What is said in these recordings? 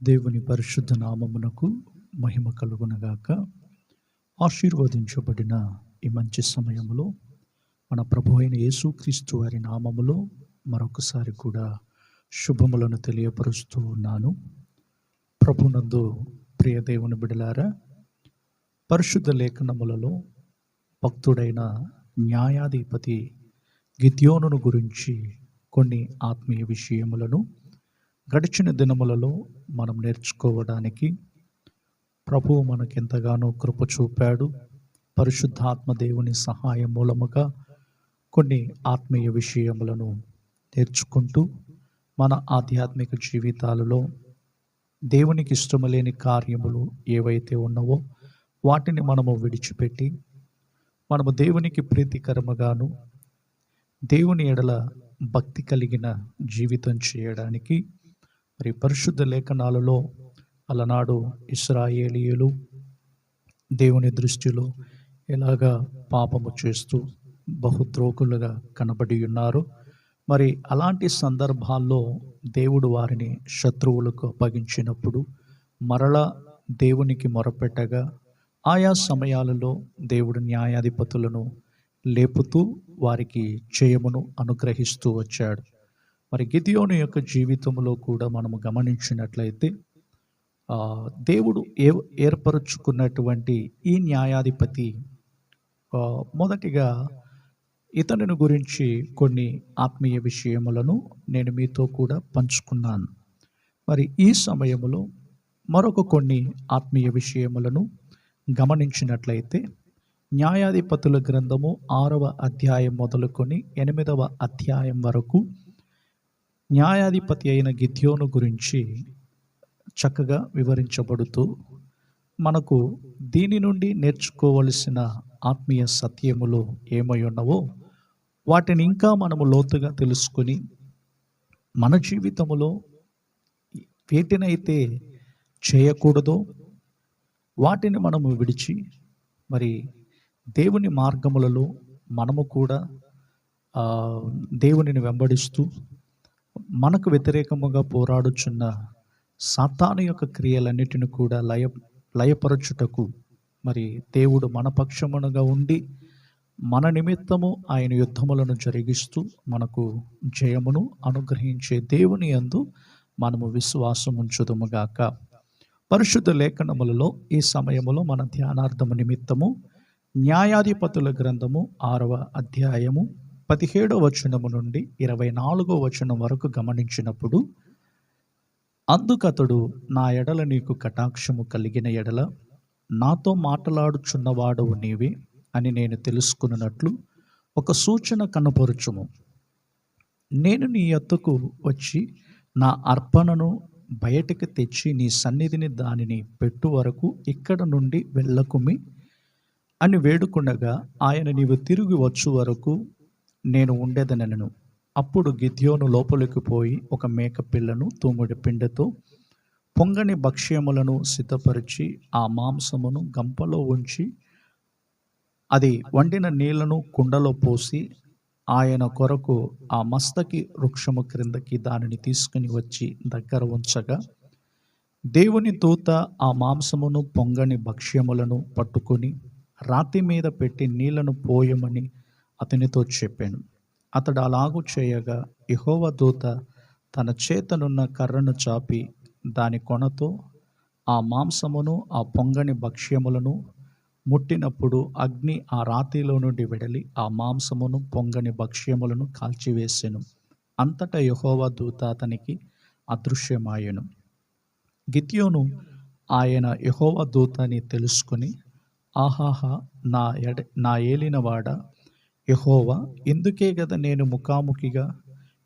దేవుని పరిశుద్ధ నామమునకు మహిమ కలుగునగాక. ఆశీర్వదించబడిన ఈ మంచి సమయంలో మన ప్రభు అయిన యేసుక్రీస్తు వారి నామములో మరొకసారి కూడా శుభములను తెలియపరుస్తూ ఉన్నాను. ప్రభునందు ప్రియ దేవుని బిడలారా, పరిశుద్ధ లేఖనములలో భక్తుడైన న్యాయాధిపతి గిద్యోనును గురించి కొన్ని ఆత్మీయ విషయములను గడిచిన దినములలో మనం నేర్చుకోవడానికి ప్రభువు మనకెంతగానో కృప చూపాడు. పరిశుద్ధాత్మ దేవుని సహాయం మూలముగా కొన్ని ఆత్మీయ విషయములను నేర్చుకుంటూ మన ఆధ్యాత్మిక జీవితాలలో దేవునికి ఇష్టము లేని కార్యములు ఏవైతే ఉన్నావో వాటిని మనము విడిచిపెట్టి మనము దేవునికి ప్రీతికరముగాను దేవుని ఎడల భక్తి కలిగిన జీవితం చేయడానికి మరి పరిశుద్ధ లేఖనాలలో అలనాడు ఇశ్రాయేలీయులు దేవుని దృష్టిలో ఎలాగా పాపము చేస్తూ బహుద్రోగులుగా కనబడి ఉన్నారు. మరి అలాంటి సందర్భాల్లో దేవుడు వారిని శత్రువులకు అప్పగించినప్పుడు మరలా దేవునికి మొరపెట్టగా ఆయా సమయాలలో దేవుడు న్యాయాధిపతులను లేపుతూ వారికి జయమును అనుగ్రహిస్తూ వచ్చాడు. మరి గిద్యోను యొక్క జీవితంలో కూడా మనము గమనించినట్లయితే దేవుడు ఏర్పరచుకున్నటువంటి ఈ న్యాయాధిపతి మొదటిగా ఇతనిని గురించి కొన్ని ఆత్మీయ విషయములను నేను మీతో కూడా పంచుకున్నాను. మరి ఈ సమయంలో మరొక కొన్ని ఆత్మీయ విషయములను గమనించినట్లయితే న్యాయాధిపతుల గ్రంథము 6వ అధ్యాయం మొదలుకొని 8వ అధ్యాయం వరకు న్యాయాధిపతి అయిన గిద్యోను గురించి చక్కగా వివరించబడుతూ మనకు దీని నుండి నేర్చుకోవలసిన ఆత్మీయ సత్యములు ఏమై ఉన్నవో వాటిని ఇంకా మనము లోతుగా తెలుసుకొని మన జీవితములో వేటినైతే చేయకూడదో వాటిని మనము విడిచి మరి దేవుని మార్గములలో మనము కూడా దేవునిని వెంబడిస్తూ మనకు వ్యతిరేకముగా పోరాడుచున్న సాతాను యొక్క క్రియలన్నిటిని కూడా లయపరచుటకు మరి దేవుడు మన పక్షమునగా ఉండి మన నిమిత్తము ఆయన యుద్ధములను జరిగిస్తూ మనకు జయమును అనుగ్రహించే దేవుని యందు మనము విశ్వాసం ఉంచుదుముగాక. పరిశుద్ధ లేఖనములలో ఈ సమయములో మన ధ్యానార్థము నిమిత్తము న్యాయాధిపతుల గ్రంథము 6వ అధ్యాయము 17వ వచనము నుండి 24వ వచనం వరకు గమనించినప్పుడు, అందుకతడు నా ఎడల నీకు కటాక్షము కలిగిన ఎడల నాతో మాట్లాడుచున్నవాడవు నీవే అని నేను తెలుసుకున్నట్లు ఒక సూచన కనపరుచుము. నేను నీ యొద్దకు వచ్చి నా అర్పణను బయటకు తెచ్చి నీ సన్నిధిని దానిని పెట్టు వరకు ఇక్కడ నుండి వెళ్ళకుమి అని వేడుకుండగా ఆయన నీవు తిరిగి వచ్చు వరకు నేను ఉండేదనను. అప్పుడు గిద్యోను లోపలికి పోయి ఒక మేక పిల్లను తూముడి పిండితో పొంగని భక్ష్యములను సిద్ధపరిచి ఆ మాంసమును గంపలో ఉంచి అది వండిన నీళ్లను కుండలో పోసి ఆయన కొరకు ఆ మస్తకి వృక్షము క్రిందకి దానిని తీసుకుని వచ్చి దగ్గర ఉంచగా దేవుని దూత ఆ మాంసమును పొంగని భక్ష్యములను పట్టుకొని రాతి మీద పెట్టి నీళ్లను పోయమని అతనితో చెప్పాను. అతడు అలాగూ చేయగా యెహోవా దూత తన చేతనున్న కర్రను చాపి దాని కొనతో ఆ మాంసమును ఆ పొంగని భక్ష్యములను ముట్టినప్పుడు అగ్ని ఆ రాతిలో నుండి వెడలి ఆ మాంసమును పొంగని భక్ష్యములను కాల్చివేసెను. అంతటా యెహోవా దూత అతనికి అదృశ్యమాయెను. గిద్యోను ఆయన యెహోవా దూతని తెలుసుకుని, ఆహాహా, నా ఏలినవాడా యెహోవా, ఇందుకే గదా నేను ముఖాముఖిగా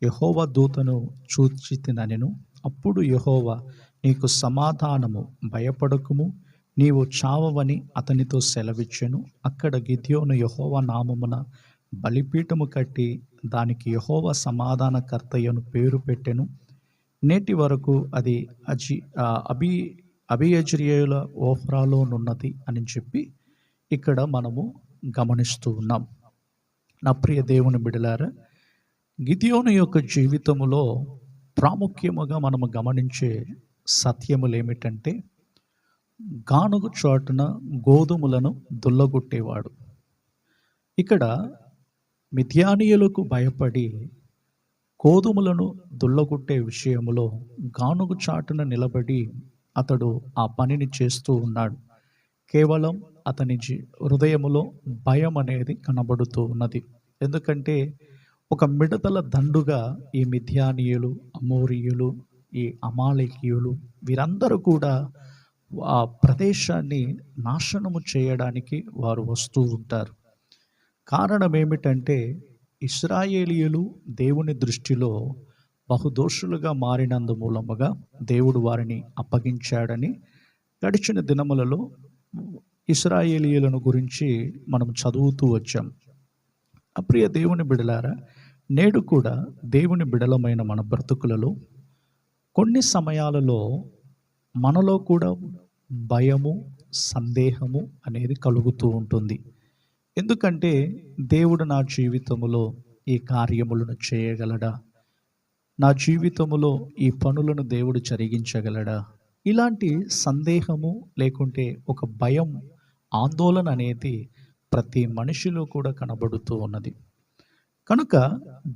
యెహోవా దూతను చూచితినెను. అప్పుడు యెహోవా, నీకు సమాధానము, భయపడకుము, నీవు చావవని అతనితో సెలవిచ్చెను. అక్కడ గిద్యోను యెహోవా నామమున బలిపీఠము కట్టి దానికి యెహోవా సమాధానకర్తయ్యను పేరు పెట్టెను. నేటి వరకు అది అబీయెజ్రీయుల ఓఫ్రాలోనున్నది అని చెప్పి ఇక్కడ మనము గమనిస్తూ ఉన్నాం. నా ప్రియ దేవుని బిడలారా, గిద్యోను యొక్క జీవితములో ప్రాముఖ్యముగా మనము గమనించే సత్యములేమిటంటే, గానుగ చాటున గోధుమలను దుల్లగొట్టేవాడు. ఇక్కడ మిద్యానీయులకు భయపడి గోధుమలను దుల్లగొట్టే విషయములో గానుగ చాటున నిలబడి అతడు ఆ పనిని చేస్తూ ఉన్నాడు. కేవలం అతని హృదయములో భయం అనేది కనబడుతూ ఉన్నది. ఎందుకంటే ఒక మిడతల దండుగా ఈ మిద్యానీయులు, అమోరీయులు, ఈ అమాలేకీయులు వీరందరూ కూడా ఆ ప్రదేశాన్ని నాశనము చేయడానికి వారు వస్తూ ఉంటారు. కారణం ఏమిటంటే ఇశ్రాయేలీయులు దేవుని దృష్టిలో బహుదోషులుగా మారినందు మూలముగా దేవుడు వారిని అప్పగించాడని గడిచిన దినములలో ఇశ్రాయేలీయులను గురించి మనం చదువుతూ వచ్చాం. అప్రియ దేవుని బిడలారా, నేడు కూడా దేవుని బిడలమైన మన బ్రతుకులలో కొన్ని సమయాలలో మనలో కూడా భయము, సందేహము అనేది కలుగుతూ ఉంటుంది. ఎందుకంటే దేవుడు నా జీవితములో ఈ కార్యములను చేయగలడా, నా జీవితములో ఈ పనులను దేవుడు జరిగించగలడా, ఇలాంటి సందేహము లేకుంటే ఒక భయం, ఆందోళన అనేది ప్రతి మనిషిలో కూడా కనబడుతూ ఉన్నది. కనుక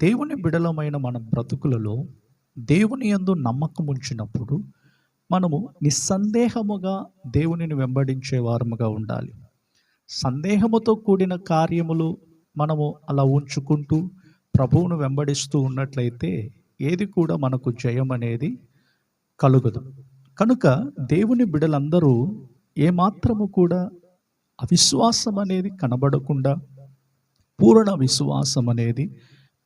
దేవుని బిడలమైన మన బ్రతుకులలో దేవుని యందు నమ్మకం ఉంచినప్పుడు మనము నిస్సందేహముగా దేవునిని వెంబడించే వారముగా ఉండాలి. సందేహముతో కూడిన కార్యములు మనము అలా ఉంచుకుంటూ ప్రభువును వెంబడిస్తూ ఉన్నట్లయితే ఏది కూడా మనకు జయం అనేది కలుగదు. కనుక దేవుని బిడలందరూ ఏమాత్రము కూడా అవిశ్వాసం అనేది కనబడకుండా పూర్ణ విశ్వాసం అనేది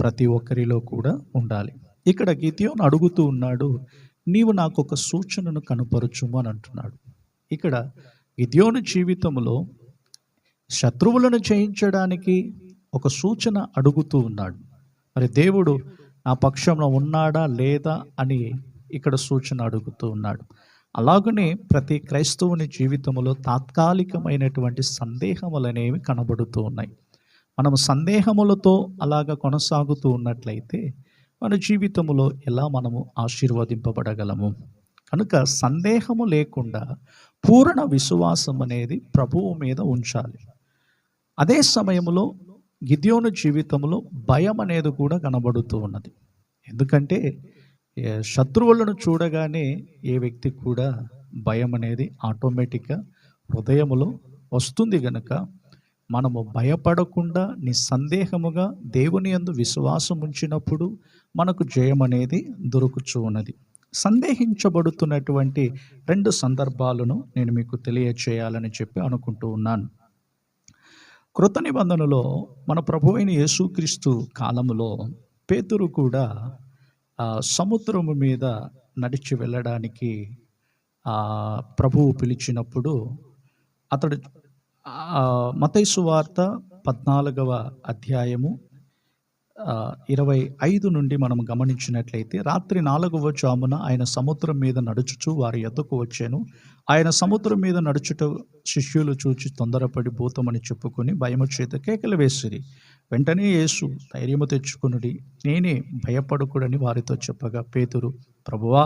ప్రతి ఒక్కరిలో కూడా ఉండాలి. ఇక్కడ గిద్యోను అడుగుతూ ఉన్నాడు, నీవు నాకు ఒక సూచనను కనుపరచుము అని అంటున్నాడు. ఇక్కడ గిద్యోను జీవితంలో శత్రువులను జయించడానికి ఒక సూచన అడుగుతూ ఉన్నాడు. మరి దేవుడు నా పక్షంలో ఉన్నాడా లేదా అని ఇక్కడ సూచన అడుగుతూ ఉన్నాడు. అలాగనే ప్రతి క్రైస్తవుని జీవితంలో తాత్కాలికమైనటువంటి సందేహములు అనేవి కనబడుతూ ఉన్నాయి. మనం సందేహములతో అలాగ కొనసాగుతూ ఉన్నట్లయితే మన జీవితంలో ఎలా మనము ఆశీర్వదింపబడగలము? కనుక సందేహము లేకుండా పూర్ణ విశ్వాసం అనేది ప్రభువు మీద ఉంచాలి. అదే సమయంలో గిద్యోను జీవితంలో భయం అనేది కూడా కనబడుతూ ఉన్నది. ఎందుకంటే శత్రువులను చూడగానే ఏ వ్యక్తి కూడా భయం అనేది ఆటోమేటిక్గా హృదయములో వస్తుంది. గనుక మనము భయపడకుండా నిస్సందేహముగా దేవుని యందు విశ్వాసం ఉంచినప్పుడు మనకు జయం అనేది దొరుకుచూ ఉన్నది. సందేహించబడుతున్నటువంటి 2 సందర్భాలను నేను మీకు తెలియచేయాలని చెప్పి అనుకుంటూ ఉన్నాను. కృత నిబంధనలో మన ప్రభువైన యేసుక్రీస్తు కాలములో పేతురు కూడా సముద్రము మీద నడిచి వెళ్ళడానికి ప్రభువు పిలిచినప్పుడు అతడు మత్తయి సువార్త 14వ అధ్యాయము 25 నుండి మనం గమనించినట్లయితే, రాత్రి 4వ జామున ఆయన సముద్రం మీద నడుచుచు వారి యొద్దకు వచ్చాను. ఆయన సముద్రం మీద నడుచుట శిష్యులు చూచి తొందరపడి భూతమని చెప్పుకొని భయము చేత కేకలు వేసిరి. వెంటనే యేసు ధైర్యము తెచ్చుకొనుడి, నేనే, భయపడకుడని వారితో చెప్పగా, పేతురు, ప్రభువా,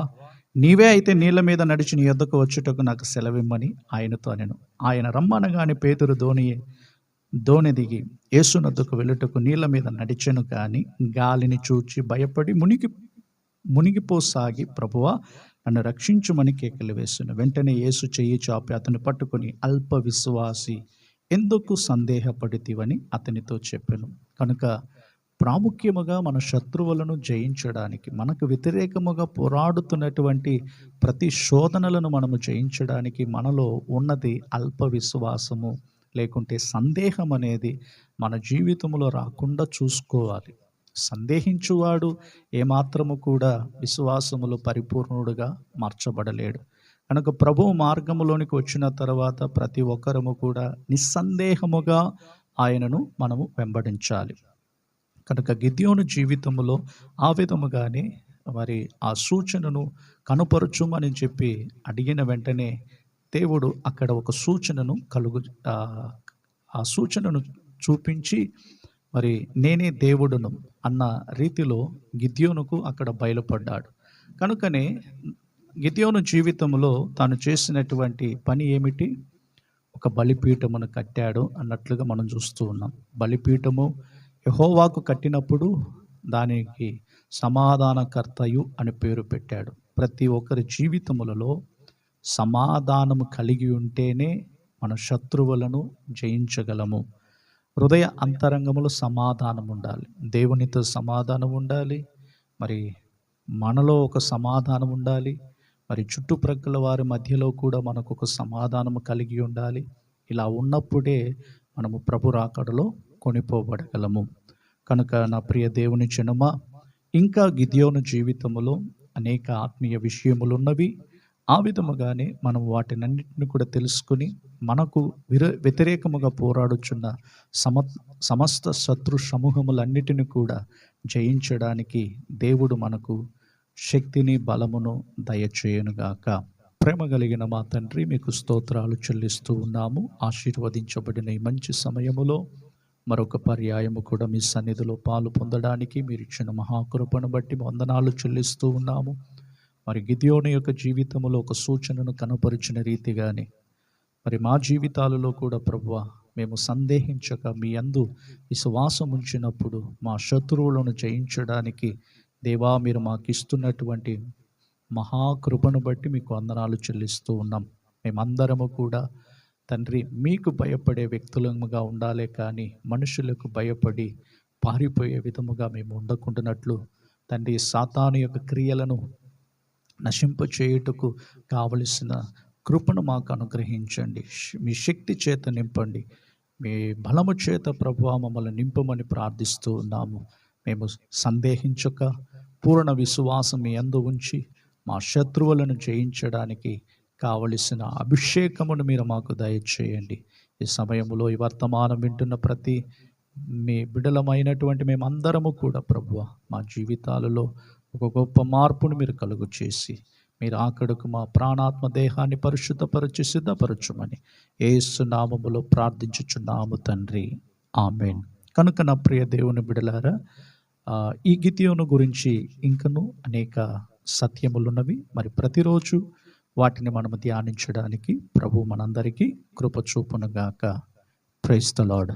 నీవే అయితే నీళ్ళ మీద నడిచి నీ యొద్దకు వచ్చుటకు నాకు సెలవిమ్మని ఆయనతో అనెను. ఆయన రమ్మనగానే పేతురు దోణి దిగి యేసునొద్దకు వెళ్ళుటకు నీళ్ళ మీద నడిచెను. కానీ గాలిని చూచి భయపడి మునిగిపోసాగి, ప్రభువా, నన్ను రక్షించుమని కేకలు వేసెను. వెంటనే యేసు చెయ్యి చాపి అతన్ని పట్టుకొని, అల్ప విశ్వాసి, ఎందుకు సందేహపడితివని అతనితో చెప్పెను. కనుక ప్రాముఖ్యముగా మన శత్రువులను జయించడానికి, మనకు వ్యతిరేకముగా పోరాడుతున్నటువంటి ప్రతి శోధనలను మనము జయించడానికి మనలో ఉన్నది అల్ప విశ్వాసము లేకుంటే సందేహం అనేది మన జీవితంలో రాకుండా చూసుకోవాలి. సందేహించువాడు ఏమాత్రము కూడా విశ్వాసములో పరిపూర్ణుడుగా మార్చబడలేడు. కనుక ప్రభువు మార్గములోనికి వచ్చిన తర్వాత ప్రతి ఒక్కరము కూడా నిస్సందేహముగా ఆయనను మనము వెంబడించాలి. కనుక గిద్యోను జీవితంలో ఆ విధముగానే మరి ఆ సూచనను కనుపరచుమని చెప్పి అడిగిన వెంటనే దేవుడు అక్కడ ఒక సూచనను ఆ సూచనను చూపించి, మరి నేనే దేవుడును అన్న రీతిలో గిద్యోనుకు అక్కడ బయలుపడ్డాడు. కనుకనే గిద్యోను జీవితంలో తాను చేసినటువంటి పని ఏమిటి? ఒక బలిపీఠమును కట్టాడు అన్నట్లుగా మనం చూస్తూ ఉన్నాం. బలిపీఠము యెహోవాకు కట్టినప్పుడు దానికి సమాధానకర్తయు అని పేరు పెట్టాడు. ప్రతి ఒక్కరి జీవితములలో సమాధానము కలిగి ఉంటేనే మన శత్రువులను జయించగలము. హృదయ అంతరంగములో సమాధానం ఉండాలి. దేవునితో సమాధానం ఉండాలి. మరి మనలో ఒక సమాధానం ఉండాలి. మరి చుట్టుప్రక్కల వారి మధ్యలో కూడా మనకు ఒక సమాధానము కలిగి ఉండాలి. ఇలా ఉన్నప్పుడే మనము ప్రభు రాకడలో కొనిపోబడగలము. కనుక నా ప్రియ దేవుని జనమా, ఇంకా గిద్యోను జీవితములో అనేక ఆత్మీయ విషయములు ఉన్నవి. ఆ విధముగానే మనం వాటినన్నిటిని కూడా తెలుసుకుని మనకు వ్యతిరేకముగా పోరాడుచున్న సమస్త శత్రు సమూహములన్నిటిని కూడా జయించడానికి దేవుడు మనకు శక్తిని బలమును దయచేయనుగాక. ప్రేమ కలిగిన మా తండ్రి, మీకు స్తోత్రాలు చెల్లిస్తూ ఉన్నాము. ఆశీర్వదించబడిన ఈ మంచి సమయములో మరొక పర్యాయము కూడా మీ సన్నిధిలో పాలు పొందడానికి మీరు ఇచ్చిన మహాకృపను బట్టి వందనాలు చెల్లిస్తూ ఉన్నాము. మరి గిద్యోను యొక్క జీవితంలో ఒక సూచనను కనపరిచిన రీతిగానే మరి మా జీవితాలలో కూడా ప్రభువా, మేము సందేహించక మీ యందు విశ్వాసం ఉంచినప్పుడు మా శత్రువులను జయించడానికి దేవా మీరు మాకు ఇస్తున్నటువంటి మహాకృపను బట్టి మీకు వందనాలు చెల్లిస్తూ ఉన్నాం. మేమందరము కూడా తండ్రి మీకు భయపడే వ్యక్తులముగా ఉండాలే కానీ మనుషులకు భయపడి పారిపోయే విధముగా మేము ఉండకుండానట్లు తండ్రి సాతాను యొక్క క్రియలను నశింపచేయుటకు కావలసిన కృపను మాకు అనుగ్రహించండి. మీ శక్తి చేత నింపండి. మీ బలము చేత ప్రభువా మమ్మల్ని నింపమని ప్రార్థిస్తూ ఉన్నాము. మేము సందేహించక పూర్ణ విశ్వాసం మీ యందు ఉంచి మా శత్రువులను జయించడానికి కావలసిన అభిషేకమును మీరు మాకు దయచేయండి. ఈ సమయంలో ఈ వర్తమానం వింటున్న ప్రతి మీ బిడ్డలమైనటువంటి మేమందరము కూడా ప్రభువా మా జీవితాలలో ఒక గొప్ప మార్పును మీరు కలుగు చేసి మీరు ఆకడకు మా ప్రాణాత్మ దేహాన్ని పరిశుద్ధపరచి సిద్ధపరచుమని యేసు నామములో ప్రార్థించుచున్నాము తండ్రి, ఆమేన్. కనుక నా ప్రియ దేవుని బిడ్డలారా, ఈ గిద్యోను గురించి ఇంకను అనేక సత్యములున్నవి. మరి ప్రతిరోజు వాటిని మనము ధ్యానించడానికి ప్రభు మనందరికీ కృప చూపునుగాక. Praise the lord.